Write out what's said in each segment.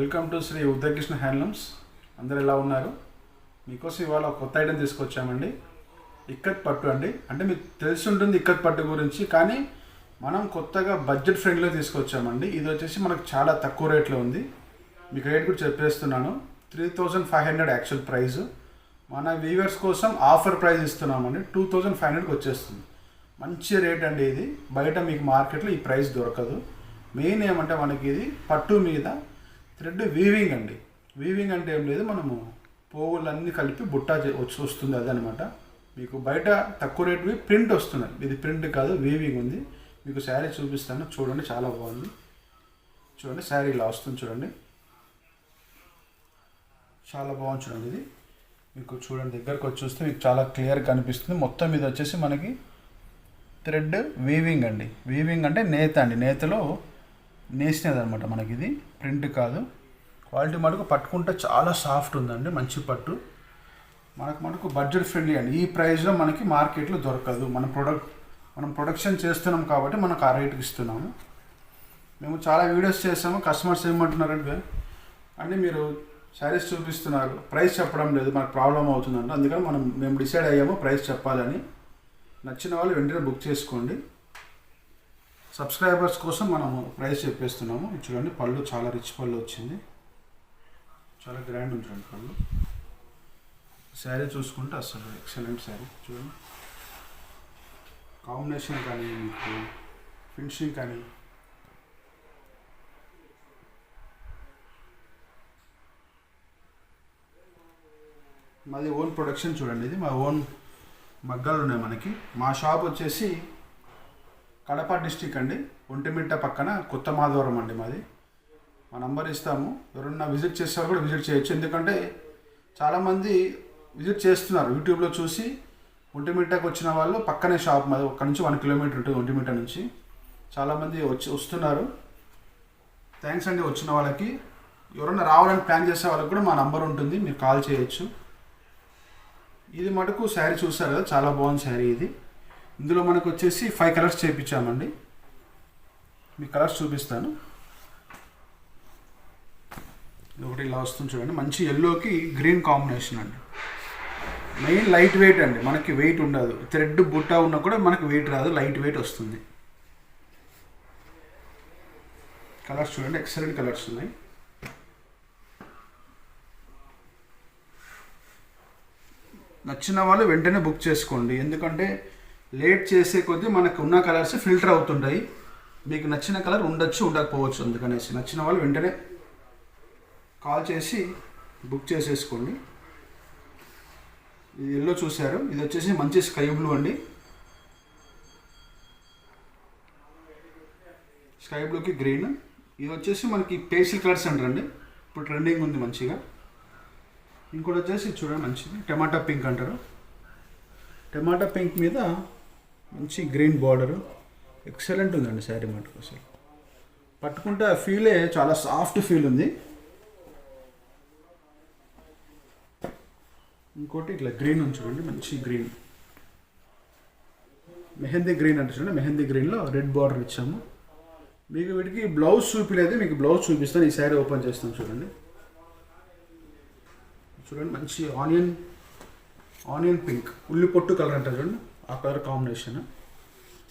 Welcome to Shri Udayakrishna handlooms. అందరు ఎలా ఉన్నారు? మీకోసం ఇవాళ ఒక కొత్త ఐటెం తీసుకొచ్చామండి. ఇక్కత్ పట్టు అండి. అంటే మీకు తెలిసి ఉంటుంది ఇక్కత్ పట్టు గురించి, కానీ మనం కొత్తగా బడ్జెట్ ఫ్రెండ్లో తీసుకొచ్చామండి. ఇది వచ్చేసి మనకు చాలా తక్కువ రేట్లో ఉంది. మీకు రేట్ కూడా చెప్పేస్తున్నాను. 3500 యాక్చువల్ ప్రైస్. మన వ్యూవర్స్ కోసం ఆఫర్ ప్రైస్ ఇస్తున్నామండి. 2500కి వచ్చేస్తుంది. మంచి రేట్ అండి ఇది. బయట మీకు మార్కెట్లో ఈ ప్రైస్ దొరకదు. మెయిన్ ఏమంటే మనకి ఇది పట్టు మీద థ్రెడ్ వీవింగ్ అండి. వీవింగ్ అంటే ఏం లేదు, మనము పోగులన్నీ కలిపి బుట్ట వస్తుంది అదనమాట. మీకు బయట తక్కువ రేటువి ప్రింట్ వస్తున్నాయి, ఇది ప్రింట్ కాదు, వీవింగ్ ఉంది. మీకు శారీ చూపిస్తాను చూడండి, చాలా బాగుంది. చూడండి శారీ ఇలా వస్తుంది చూడండి, చాలా బాగుంది చూడండి. ఇది మీకు చూడండి దగ్గరకు వచ్చి చూస్తే మీకు చాలా క్లియర్గా కనిపిస్తుంది. మొత్తం ఇది వచ్చేసి మనకి థ్రెడ్ వీవింగ్ అండి. వీవింగ్ అంటే నేత అండి, నేతలో నేసినది అనమాట. మనకి ఇది ప్రింట్ కాదు. క్వాలిటీ మటుకు పట్టుకుంటే చాలా సాఫ్ట్ ఉందండి, మంచి పట్టు. మనకు బడ్జెట్ ఫ్రెండ్లీ అండి. ఈ ప్రైస్లో మనకి మార్కెట్లో దొరకదు. మనం ప్రొడక్షన్ చేస్తున్నాం కాబట్టి మనకు ఆ రేటుకి ఇస్తున్నాము. మేము చాలా వీడియోస్ చేస్తాము. కస్టమర్స్ ఏమంటున్నారంటే అంటే మీరు శారీస్ చూపిస్తున్నారు, ప్రైస్ చెప్పడం లేదు, మనకు ప్రాబ్లం అవుతుందంట. అందుకని మేము డిసైడ్ అయ్యాము ప్రైస్ చెప్పాలని. నచ్చిన వాళ్ళు వెంటనే బుక్ చేసుకోండి. సబ్స్క్రైబర్స్ కోసం మనము ప్రైస్ చెప్పేస్తున్నాము. చూడండి పళ్ళు చాలా రిచ్ పళ్ళు వచ్చింది, చాలా గ్రాండ్ ఉంది చూడండి పళ్ళు. శారీ చూసుకుంటే అసలు ఎక్సలెంట్ శారీ. చూడండి కాంబినేషన్ కానీ మీకు ఫినిషింగ్ కానీ మాది ఓన్ ప్రొడక్షన్ చూడండి. ఇది మా ఓన్ మగ్గాలు ఉన్నాయి మనకి. మా షాప్ వచ్చేసి కడప డిస్టిక్ అండి, ఒంటిమిట్ట పక్కన కొత్త మాధవరం అండి మాది. మా నంబర్ ఇస్తాము, ఎవరన్నా విజిట్ చేసేవారు కూడా విజిట్ చేయొచ్చు. ఎందుకంటే చాలామంది విజిట్ చేస్తున్నారు యూట్యూబ్లో చూసి. ఒంటిమిట్టకు వచ్చిన వాళ్ళు పక్కనే షాప్ మాది, అక్కడ నుంచి 1 కిలోమీటర్ ఉంటుంది ఒంటిమిట్ట నుంచి. చాలామంది వస్తున్నారు. థ్యాంక్స్ అండి వచ్చిన వాళ్ళకి. ఎవరన్నా రావాలని ప్లాన్ చేసే వాళ్ళకి కూడా మా నంబర్ ఉంటుంది, మీరు కాల్ చేయొచ్చు. ఇది మటుకు శారీ చూస్తారు కదా, చాలా బాగుంది శారీ ఇది. ఇందులో మనకు వచ్చేసి 5 కలర్స్ చేయించామండి. మీ కలర్స్ చూపిస్తాను. ఒకటి ఇలా వస్తుంది చూడండి, మంచి ఎల్లోకి గ్రీన్ కాంబినేషన్ అండి. మెయిన్ లైట్ వెయిట్ అండి, మనకి వెయిట్ ఉండదు. థ్రెడ్ బుట్ట ఉన్నా కూడా మనకి వెయిట్ రాదు, లైట్ వెయిట్ వస్తుంది. కలర్స్ చూడండి, ఎక్సలెంట్ కలర్స్ ఉన్నాయి. నచ్చిన వాళ్ళు వెంటనే బుక్ చేసుకోండి. ఎందుకంటే లేట్ చేసే కొద్దీ మనకు ఉన్న కలర్స్ ఫిల్టర్ అవుతుంటాయి. మీకు నచ్చిన కలర్ ఉండొచ్చు, ఉండకపోవచ్చు. అందుకనేసి నచ్చిన వాళ్ళు వెంటనే కాల్ చేసి బుక్ చేసేసుకోండి. ఇది ఎల్లో చూశారు, ఇది వచ్చేసి మంచి స్కై బ్లూ అండి. స్కై బ్లూకి గ్రీన్. ఇది వచ్చేసి మనకి పేస్టల్ కలర్స్ అంటారండి, ఇప్పుడు ట్రెండింగ్ ఉంది మంచిగా. ఇంకోటి వచ్చేసి చూడండి మంచిది టమాటా పింక్ అంటారు. టమాటా పింక్ మీద మంచి గ్రీన్ బార్డరు, ఎక్సలెంట్ ఉందండి శారీ మటుకు. అసలు పట్టుకుంటే ఆ ఫీలే చాలా సాఫ్ట్ ఫీల్ ఉంది. ఇంకోటి ఇట్లా గ్రీన్ ఉంది చూడండి, మంచి గ్రీన్, మెహందీ గ్రీన్ అంటే చూడండి. మెహందీ గ్రీన్లో రెడ్ బార్డర్ ఇచ్చాము. మీకు వీటికి బ్లౌజ్ చూపిలేదు, మీకు బ్లౌజ్ చూపిస్తాను. ఈ శారీ ఓపెన్ చేస్తాను చూడండి. చూడండి మంచి ఆనియన్ పింక్, ఉల్లి పొట్టు కలర్ అంటారు చూడండి, ఆ కలర్ కాంబినేషన్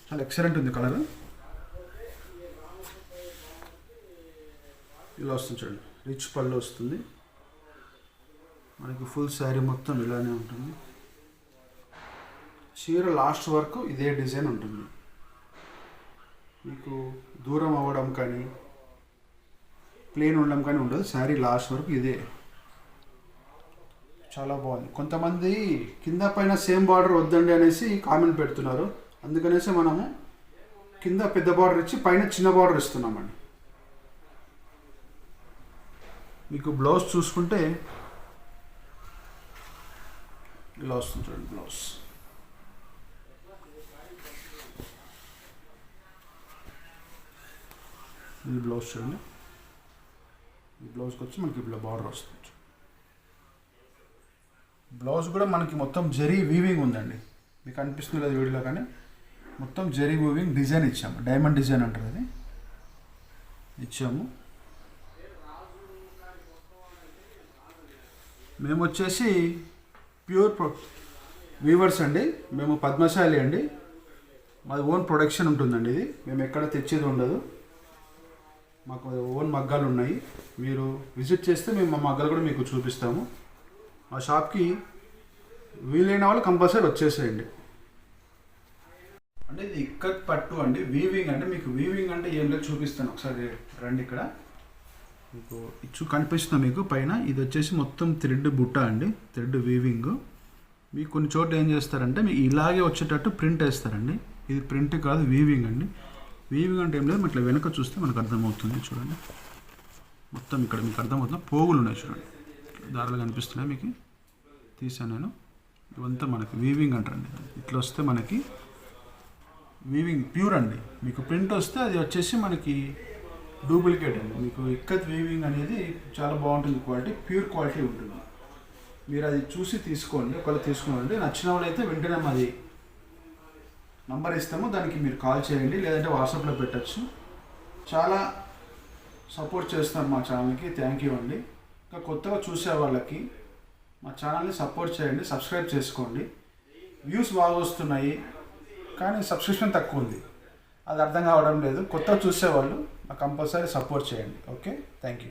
చాలా ఎక్సలెంట్ ఉంది కలర్. ఇలా వస్తుంది చూడండి, రిచ్ పళ్ళు వస్తుంది మనకి. ఫుల్ శారీ మొత్తం ఇలానే ఉంటుంది. చీర లాస్ట్ వరకు ఇదే డిజైన్ ఉంటుంది. మీకు దూరం అవ్వడం కానీ ప్లెయిన్ ఉండడం కానీ ఉండదు. శారీ లాస్ట్ వరకు ఇదే, చాలా బాగుంది. కొంతమంది కింద పైన సేమ్ బార్డర్ వద్దండి అనేసి కామెంట్ పెడుతున్నారు. అందుకనేసి మనము కింద పెద్ద బార్డర్ ఇచ్చి పైన చిన్న బార్డర్ ఇస్తున్నామండి. మీకు బ్లౌజ్ చూసుకుంటే ఇలా వస్తుంది చూడండి బ్లౌజ్. ఇది బ్లౌజ్ చూడండి. ఈ బ్లౌజ్కి వచ్చి మనకి ఇలా బార్డర్ వస్తుంది. బ్లౌజ్ కూడా మనకి మొత్తం జరీ వీవింగ్ ఉందండి, మీకు అనిపిస్తుంది లేదు వీడియోలో, కానీ మొత్తం జరీ వీవింగ్ డిజైన్ ఇచ్చాము. డైమండ్ డిజైన్ అంటారు, అది ఇచ్చాము. మేము వచ్చేసి ప్యూర్ వీవర్స్ అండి. మేము పద్మశాలి అండి. మాది ఓన్ ప్రొడక్షన్ ఉంటుందండి. ఇది మేము ఎక్కడ తెచ్చేది ఉండదు. మాకు ఓన్ మగ్గాలు ఉన్నాయి. మీరు విజిట్ చేస్తే మేము మా మగ్గాలు కూడా మీకు చూపిస్తాము. మా షాప్కి వీలైన వాళ్ళు కంపల్సరీ వచ్చేసేయండి. అంటే ఇది ఇక్కత్ పట్టు అండి, వీవింగ్ అంటే మీకు వీవింగ్ అంటే ఏం లేదు చూపిస్తాను. ఒకసారి రండి. ఇక్కడ మీకు కనిపిస్తుంది మీకు పైన. ఇది వచ్చేసి మొత్తం థ్రెడ్ బుట్ట అండి, థ్రెడ్ వీవింగ్. మీకు కొన్ని చోట్ల ఏం చేస్తారంటే మీకు ఇలాగే వచ్చేటట్టు ప్రింట్ వేస్తారండి. ఇది ప్రింట్ కాదు, వీవింగ్ అండి. వీవింగ్ అంటే ఏం లేదు, ఇట్లా వెనక చూస్తే మనకు అర్థమవుతుంది. చూడండి, మొత్తం ఇక్కడ మీకు అర్థమవుతుంది. పోగులు ఉన్నాయి చూడండి, దారాలు కనిపిస్తున్నాయి మీకు. తీసాను నేను. ఇవంతా మనకి వీవింగ్ అంటారండి. ఇట్లా వస్తే మనకి వీవింగ్ ప్యూర్ అండి. మీకు ప్రింట్ వస్తే అది వచ్చేసి మనకి డూప్లికేట్ అండి. మీకు ఇక్కత్ వీవింగ్ అనేది చాలా బాగుంటుంది, క్వాలిటీ ప్యూర్ క్వాలిటీ ఉంటుంది. మీరు అది చూసి తీసుకోండి. ఒకవేళ తీసుకోండి, నచ్చిన వాళ్ళు అయితే వెంటనే మాది నంబర్ ఇస్తాము, దానికి మీరు కాల్ చేయండి, లేదంటే వాట్సాప్లో పెట్టచ్చు. చాలా సపోర్ట్ చేస్తున్నారు మా ఛానల్కి, థ్యాంక్ యూ అండి. ఇంకా కొత్తగా చూసే వాళ్ళకి మా ఛానల్ని సపోర్ట్ చేయండి, సబ్స్క్రైబ్ చేసుకోండి. వ్యూస్ బాగా వస్తున్నాయి కానీ సబ్స్క్రిప్షన్ తక్కువ ఉంది, అది అర్థం కావడం లేదు. కొత్తగా చూసేవాళ్ళు నాకు కంపల్సరీ సపోర్ట్ చేయండి. Okay, thank you.